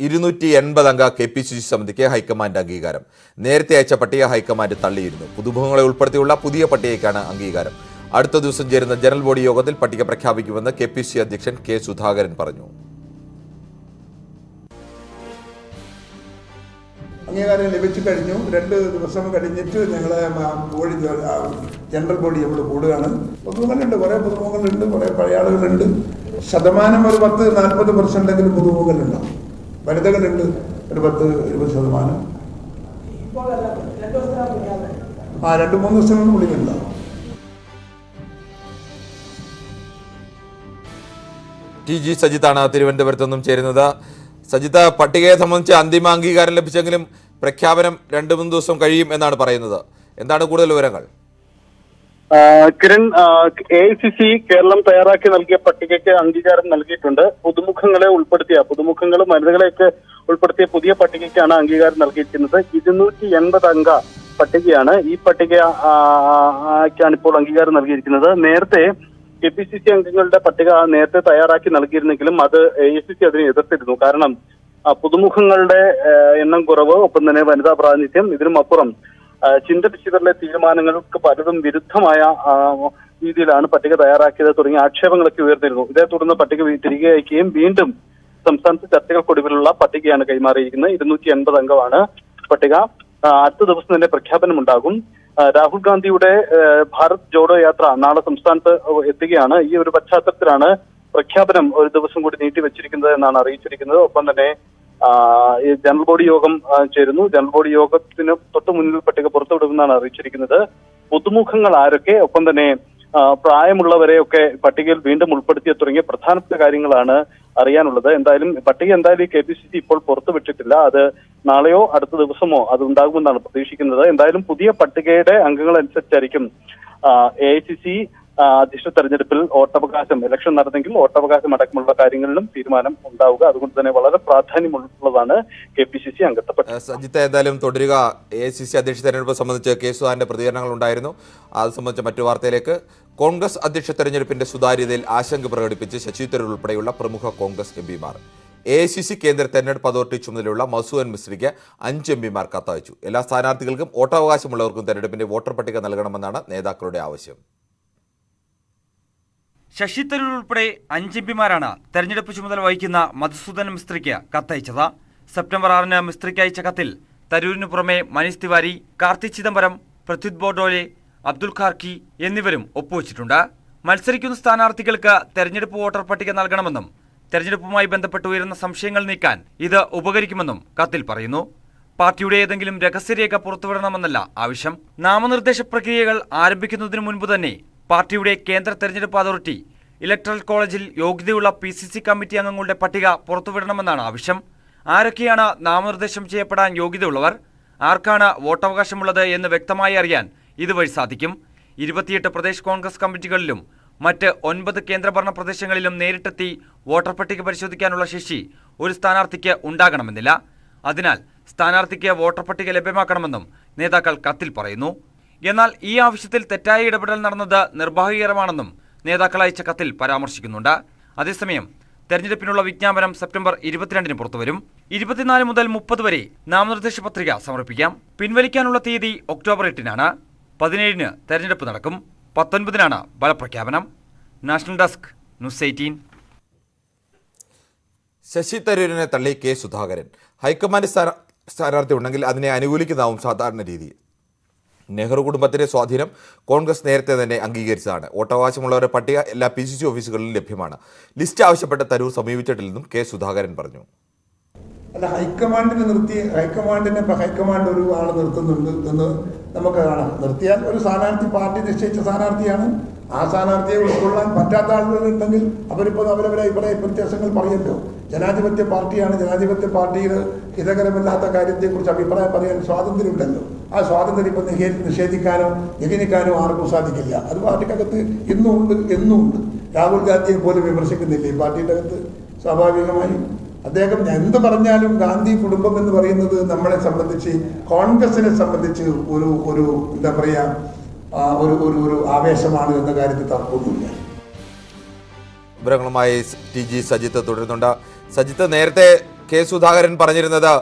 280 അംഗ KPCC സമിതിക്ക് high command അംഗീകാരം. നേരത്തെ അയച്ച പട്ടിക ഹൈക്കമാൻഡ് തള്ളിയിരുന്നു. പുതുമുഖങ്ങളെ ഉൾപ്പെടുത്തിയുള്ള പുതിയ പട്ടികയ്ക്കാണ് അംഗീകാരം. അടുത്ത ദിവസം ചേരുന്ന ജനറൽ ബോഡി യോഗത്തിൽ പട്ടിക പ്രഖ്യാപിക്കുമെന്ന് KPCC അധ്യക്ഷൻ K. സുധാകരൻ പറഞ്ഞു. അംഗീകാരം ലഭിച്ചു കഴിഞ്ഞു. 2 ദിവസം കഴിഞ്ഞിട്ട് ഞങ്ങളെ ജനറൽ ബോഡി നമ്മൾ കൂടുകയാണ്. പുതുമുഖങ്ങളുണ്ട്, കുറേ പുതുമുഖങ്ങളുണ്ട്, കുറേ പഴയ ആളുകളുണ്ട്. ശതമാനം ഒരു 10-40% പുതുമുഖങ്ങളുണ്ടാവും. വനിതകളുണ്ട് ഒരു 10-20%. 2-3 ദിവസത്തിനുള്ളിൽ ഉണ്ടാവും. TG സജിത്താണ് തിരുവനന്തപുരത്ത് നിന്നും ചേരുന്നത്. സജിത്ത്, പട്ടികയെ സംബന്ധിച്ച് അന്തിമ അംഗീകാരം ലഭിച്ചെങ്കിലും പ്രഖ്യാപനം 2-3 ദിവസം കഴിയും എന്നാണ് പറയുന്നത്. എന്താണ് കൂടുതൽ വിവരങ്ങൾ? കിരൺ, AICC കേരളം തയ്യാറാക്കി നൽകിയ പട്ടികയ്ക്ക് അംഗീകാരം നൽകിയിട്ടുണ്ട്. പുതുമുഖങ്ങളും വനിതകളെയൊക്കെ ഉൾപ്പെടുത്തിയ പുതിയ പട്ടികയ്ക്കാണ് അംഗീകാരം നൽകിയിരിക്കുന്നത്. 280 അംഗ പട്ടികയാണ്. ഈ പട്ടികയ്ക്കാണ് ഇപ്പോൾ അംഗീകാരം നൽകിയിരിക്കുന്നത്. നേരത്തെ KPCC അംഗങ്ങളുടെ പട്ടിക നേരത്തെ തയ്യാറാക്കി നൽകിയിരുന്നെങ്കിലും അത് AICC അതിനെ എതിർത്തിരുന്നു. കാരണം പുതുമുഖങ്ങളുടെ എണ്ണം കുറവ്, ഒപ്പം തന്നെ വനിതാ പ്രാതിനിധ്യം, ഇതിനുമപ്പുറം ചിന്തപിച്ചിതറിലെ തീരുമാനങ്ങൾക്ക് പലതും വിരുദ്ധമായ രീതിയിലാണ് പട്ടിക തയ്യാറാക്കിയത് തുടങ്ങിയ ആക്ഷേപങ്ങളൊക്കെ ഉയർന്നിരുന്നു. ഇതേ തുടർന്ന് പട്ടിക തിരികെ അയക്കുകയും വീണ്ടും സംസ്ഥാനത്ത് ചർച്ചകൾക്കൊടുവിലുള്ള പട്ടികയാണ് കൈമാറിയിരിക്കുന്നത്. 280 അംഗമാണ് പട്ടിക. അടുത്ത ദിവസം തന്നെ പ്രഖ്യാപനമുണ്ടാകും. രാഹുൽ ഗാന്ധിയുടെ ഭാരത് ജോഡോ യാത്ര നാളെ സംസ്ഥാനത്ത് എത്തുകയാണ്. ഈ ഒരു പശ്ചാത്തലത്തിലാണ് പ്രഖ്യാപനം ഒരു ദിവസം കൂടി നീട്ടിവെച്ചിരിക്കുന്നത് എന്നാണ് അറിയിച്ചിരിക്കുന്നത്. ഒപ്പം തന്നെ ജനറൽ ബോഡി യോഗം ചേരുന്നു. ജനറൽ ബോഡി യോഗത്തിന് തൊട്ട് മുന്നിൽ പട്ടിക പുറത്തുവിടുമെന്നാണ് അറിയിച്ചിരിക്കുന്നത്. പുതുമുഖങ്ങൾ ആരൊക്കെ, ഒപ്പം തന്നെ പ്രായമുള്ളവരെയൊക്കെ പട്ടികയിൽ വീണ്ടും ഉൾപ്പെടുത്തിയ തുടങ്ങിയ പ്രധാനപ്പെട്ട കാര്യങ്ങളാണ് അറിയാനുള്ളത്. പട്ടിക KPCC ഇപ്പോൾ പുറത്തുവിട്ടിട്ടില്ല. അത് നാളെയോ അടുത്ത ദിവസമോ അത് ഉണ്ടാകുമെന്നാണ് പ്രതീക്ഷിക്കുന്നത്. പുതിയ പട്ടികയുടെ അംഗങ്ങൾ അനുസരിച്ചായിരിക്കും AICC അധ്യക്ഷ തെരഞ്ഞെടുപ്പിൽ ഇലക്ഷൻ നടന്നെങ്കിൽ വോട്ടവകാശം അടക്കമുള്ള കാര്യങ്ങളിലും തീരുമാനം ഉണ്ടാവുക. അതുകൊണ്ട് തന്നെ വളരെ പ്രാധാന്യമുള്ളതാണ് KPCC അംഗത്വ. സജിത്ത്, എന്തായാലും തുടരുക. AICC അധ്യക്ഷ തെരഞ്ഞെടുപ്പ് സംബന്ധിച്ച് K. സുധാകരന്റെ പ്രതികരണങ്ങൾ ഉണ്ടായിരുന്നു. അത് സംബന്ധിച്ച മറ്റു വാർത്തയിലേക്ക്. കോൺഗ്രസ് അധ്യക്ഷ തെരഞ്ഞെടുപ്പിന്റെ സുതാര്യതയിൽ ആശങ്ക പ്രകടിപ്പിച്ച് ശശി തരൂർ ഉൾപ്പെടെയുള്ള പ്രമുഖ കോൺഗ്രസ് MPമാർ AICC കേന്ദ്ര തെരഞ്ഞെടുപ്പ് അതോറിറ്റി ചുമതലയുള്ള മസൂദൻ മിസ്രിക്ക് 5 MPമാർ കത്തയച്ചു. എല്ലാ സ്ഥാനാർത്ഥികൾക്കും വോട്ടവകാശമുള്ളവർക്കും തെരഞ്ഞെടുപ്പിന്റെ വോട്ടർ പട്ടിക നൽകണമെന്നാണ് നേതാക്കളുടെ ആവശ്യം. ശശി തരൂർ ഉൾപ്പെടെ 5 MPമാരാണ് തെരഞ്ഞെടുപ്പ് ചുമതല വഹിക്കുന്ന മധുസൂദൻ മിസ്ത്രിക്ക് കത്തയച്ചത്. സെപ്റ്റംബർ 6 മിസ്ത്രിക്ക് അയച്ച കത്തിൽ തരൂരിന് പുറമെ മനീഷ് തിവാരി, കാർത്തി ചിദംബരം, പ്രത്യുത് ബോർഡോലെ, അബ്ദുൽ ഖാർക്കി എന്നിവരും ഒപ്പുവച്ചിട്ടുണ്ട്. മത്സരിക്കുന്ന സ്ഥാനാർത്ഥികൾക്ക് തെരഞ്ഞെടുപ്പ് വോട്ടർ പട്ടിക നൽകണമെന്നും തെരഞ്ഞെടുപ്പുമായി ബന്ധപ്പെട്ട് ഉയരുന്ന സംശയങ്ങൾ നീക്കാൻ ഇത് ഉപകരിക്കുമെന്നും കത്തിൽ പറയുന്നു. പാർട്ടിയുടെ ഏതെങ്കിലും രഹസ്യരേഖ പുറത്തുവിടണമെന്നല്ല ആവശ്യം. നാമനിർദ്ദേശ പ്രക്രിയകൾ ആരംഭിക്കുന്നതിന് മുൻപ് തന്നെ പാർട്ടിയുടെ കേന്ദ്ര തെരഞ്ഞെടുപ്പ് അതോറിറ്റി ഇലക്ടറൽ കോളേജിൽ യോഗ്യതയുള്ള PCC കമ്മിറ്റി അംഗങ്ങളുടെ പട്ടിക പുറത്തുവിടണമെന്നാണ് ആവശ്യം. ആരൊക്കെയാണ് നാമനിർദ്ദേശം ചെയ്യപ്പെടാൻ യോഗ്യതയുള്ളവർ, ആർക്കാണ് വോട്ടവകാശമുള്ളത് എന്ന് വ്യക്തമായി അറിയാൻ ഇതുവഴി സാധിക്കും. 28 പ്രദേശ് കോൺഗ്രസ് കമ്മിറ്റികളിലും മറ്റ് 9 കേന്ദ്രഭരണ പ്രദേശങ്ങളിലും നേരിട്ടെത്തി വോട്ടർ പട്ടിക പരിശോധിക്കാനുള്ള ശേഷി ഒരു സ്ഥാനാർത്ഥിക്ക് ഉണ്ടാകണമെന്നില്ല. അതിനാൽ സ്ഥാനാർത്ഥിക്ക് വോട്ടർ പട്ടിക ലഭ്യമാക്കണമെന്നും നേതാക്കൾ കത്തിൽ പറയുന്നു. എന്നാൽ ഈ ആവശ്യത്തിൽ തെറ്റായ ഇടപെടൽ നടന്നത് നിർഭാഗ്യകരമാണെന്നും നേതാക്കൾ അയച്ച കത്തിൽ പരാമർശിക്കുന്നുണ്ട്. അതേസമയം തെരഞ്ഞെടുപ്പിനുള്ള വിജ്ഞാപനം സെപ്റ്റംബർ 22 പുറത്തുവരും. 24 മുതൽ 30 വരെ നാമനിർദ്ദേശ പത്രിക സമർപ്പിക്കാം. പിൻവലിക്കാനുള്ള തീയതി ഒക്ടോബർ 8 17 തെരഞ്ഞെടുപ്പ് നടക്കും. 19 ഫലപ്രഖ്യാപനം. National desk, news 18. ശശി തരൂരിനെ തള്ളി K. സുധാകരൻ. ഹൈക്കമാൻഡ് സ്ഥാനാർത്ഥി ഉണ്ടെങ്കിൽ അതിനെ അനുകൂലിക്കുന്നതാവും സാധാരണ രീതി. നെഹ്റു കുടുംബത്തിന്റെ സ്വാധീനം കോൺഗ്രസ് നേരത്തെ തന്നെ അംഗീകരിച്ചതാണ്. വോട്ടവകാശമുള്ളവരുടെ പട്ടിക എല്ലാ PCC ഓഫീസുകളിലും ലഭ്യമാണ്. ലിസ്റ്റ് ആവശ്യപ്പെട്ട തരൂർ സമീപിച്ചിട്ടില്ലെന്നും K. സുധാകരൻ പറഞ്ഞു. ഹൈക്കമാൻഡ് ഒരു ആൾ നിർത്തുന്നുണ്ട് എന്ന് നമുക്ക് കാണാം. നിർത്തിയാൽ ഒരു സ്ഥാനാർത്ഥി പാർട്ടി നിശ്ചയിച്ച സ്ഥാനാർത്ഥിയാണ്. ആ സ്ഥാനാർത്ഥിയെ ഉൾക്കൊള്ളാൻ പറ്റാത്ത ആളുകളുണ്ടെങ്കിൽ അവരിപ്പോൾ അവരവരെ അഭിപ്രായ വ്യത്യാസങ്ങൾ പറയല്ലോ. ജനാധിപത്യ പാർട്ടിയാണ്. ജനാധിപത്യ പാർട്ടിയിൽ ഹിതകരമല്ലാത്ത കാര്യത്തെക്കുറിച്ച് അഭിപ്രായം പറയാൻ സ്വാതന്ത്ര്യമുണ്ടല്ലോ. ആ സ്വാതന്ത്ര്യം ഇപ്പം നിഷേധിക്കാനോ നിഗണിക്കാനോ ആർക്കും സാധിക്കില്ല. അത് പാർട്ടിക്കകത്ത് എന്നും ഉണ്ട്. രാഹുൽ ഗാന്ധിയെ പോലും വിമർശിക്കുന്നില്ല ഈ പാർട്ടിയുടെ അകത്ത്. സ്വാഭാവികമായും അദ്ദേഹം എന്ത് പറഞ്ഞാലും ഗാന്ധി കുടുംബം എന്ന് പറയുന്നത് നമ്മളെ സംബന്ധിച്ച്, കോൺഗ്രസിനെ സംബന്ധിച്ച് ഒരു എന്താ പറയുക, ഒരു ആവേശമാണ് എന്ന കാര്യത്തിൽ തർക്കമൊന്നുമില്ല. വിവരങ്ങളുമായി TG സജിത്ത് തുടരുന്നുണ്ട്. സജിത്ത്, നേരത്തെ കെ സുധാകരൻ പറഞ്ഞിരുന്നത്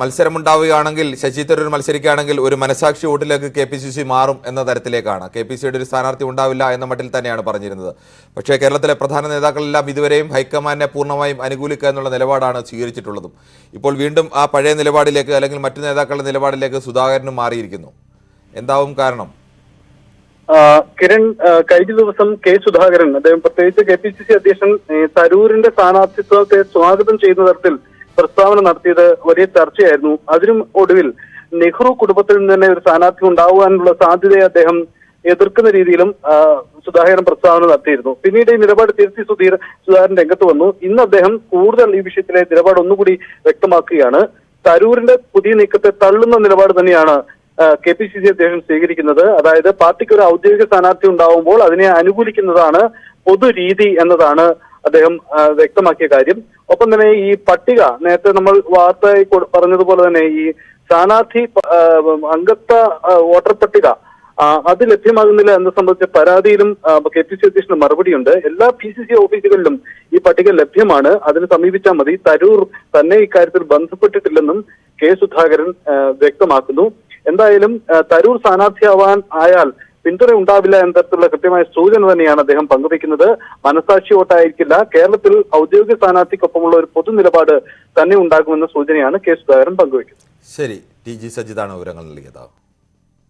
മത്സരമുണ്ടാവുകയാണെങ്കിൽ ശശി തരൂർ മത്സരിക്കുകയാണെങ്കിൽ ഒരു മനസാക്ഷി വോട്ടിലേക്ക് KPCC മാറും എന്ന തരത്തിലേക്കാണ്. KPCയുടെ ഒരു സ്ഥാനാർത്ഥി ഉണ്ടാവില്ല എന്ന മട്ടിൽ തന്നെയാണ് പറഞ്ഞിരുന്നത്. പക്ഷേ കേരളത്തിലെ പ്രധാന നേതാക്കളെല്ലാം ഇതുവരെയും ഹൈക്കമാൻഡിനെ പൂർണ്ണമായും അനുകൂലിക്കുക എന്നുള്ള നിലപാടാണ് സ്വീകരിച്ചിട്ടുള്ളതും. ഇപ്പോൾ വീണ്ടും ആ പഴയ നിലപാടിലേക്ക് അല്ലെങ്കിൽ മറ്റു നേതാക്കളുടെ നിലപാടിലേക്ക് സുധാകരനും മാറിയിരിക്കുന്നു. എന്താവും കാരണം? കിരൺ, കഴിഞ്ഞ ദിവസം കെ സുധാകരൻ അദ്ദേഹം പ്രത്യേകിച്ച് KPCC അധ്യക്ഷൻ തരൂരിന്റെ സ്ഥാനാർത്ഥിത്വത്തെ സ്വാഗതം ചെയ്യുന്ന തരത്തിൽ പ്രസ്താവന നടത്തിയത് വലിയ ചർച്ചയായിരുന്നു. അതിനും ഒടുവിൽ നെഹ്റു കുടുംബത്തിൽ നിന്ന് തന്നെ ഒരു സ്ഥാനാർത്ഥി ഉണ്ടാവാനുള്ള സാധ്യതയെ അദ്ദേഹം എതിർക്കുന്ന രീതിയിലും സുധാകരൻ പ്രസ്താവന നടത്തിയിരുന്നു. പിന്നീട് ഈ നിലപാട് തിരുത്തി സുധാകരൻ രംഗത്ത് വന്നു. ഇന്ന് അദ്ദേഹം കൂടുതൽ ഈ വിഷയത്തിലെ നിലപാട് ഒന്നുകൂടി വ്യക്തമാക്കുകയാണ്. തരൂരിന്റെ പുതിയ നീക്കത്തെ തള്ളുന്ന നിലപാട് തന്നെയാണ് KPCC അധ്യക്ഷൻ സ്വീകരിക്കുന്നത്. അതായത് പാർട്ടിക്ക് ഒരു ഔദ്യോഗിക സ്ഥാനാർത്ഥി ഉണ്ടാവുമ്പോൾ അതിനെ അനുകൂലിക്കുന്നതാണ് പൊതുരീതി എന്നതാണ് അദ്ദേഹം വ്യക്തമാക്കിയ കാര്യം. ഒപ്പം തന്നെ ഈ പട്ടിക നേരത്തെ നമ്മൾ വാർത്തയായി പറഞ്ഞതുപോലെ തന്നെ ഈ സ്ഥാനാർത്ഥി അംഗത്വ വോട്ടർ പട്ടിക അത് ലഭ്യമാകുന്നില്ല എന്ന സംബന്ധിച്ച പരാതിയിലും KPCC അധ്യക്ഷന് മറുപടിയുണ്ട്. എല്ലാ PCC ഓഫീസുകളിലും ഈ പട്ടിക ലഭ്യമാണ്, അതിന് സമീപിച്ചാൽ മതി. തരൂർ തന്നെ ഇക്കാര്യത്തിൽ ബന്ധപ്പെട്ടിട്ടില്ലെന്നും കെ സുധാകരൻ വ്യക്തമാക്കുന്നു. എന്തായാലും തരൂർ സ്ഥാനാർത്ഥിയാവാൻ പിന്തുണ ഉണ്ടാവില്ല എന്ന തരത്തിലുള്ള കൃത്യമായ സൂചന തന്നെയാണ് അദ്ദേഹം പങ്കുവയ്ക്കുന്നത്. മനസാക്ഷി വോട്ടായിരിക്കില്ല, കേരളത്തിൽ ഔദ്യോഗിക സ്ഥാനാർത്ഥിക്കൊപ്പമുള്ള ഒരു പൊതു നിലപാട് തന്നെ ഉണ്ടാകുമെന്ന സൂചനയാണ് കെ സുധാകരൻ പങ്കുവയ്ക്കുന്നത്. ശരി, TG സജിതാണ് വിവരങ്ങൾ നൽകിയത്.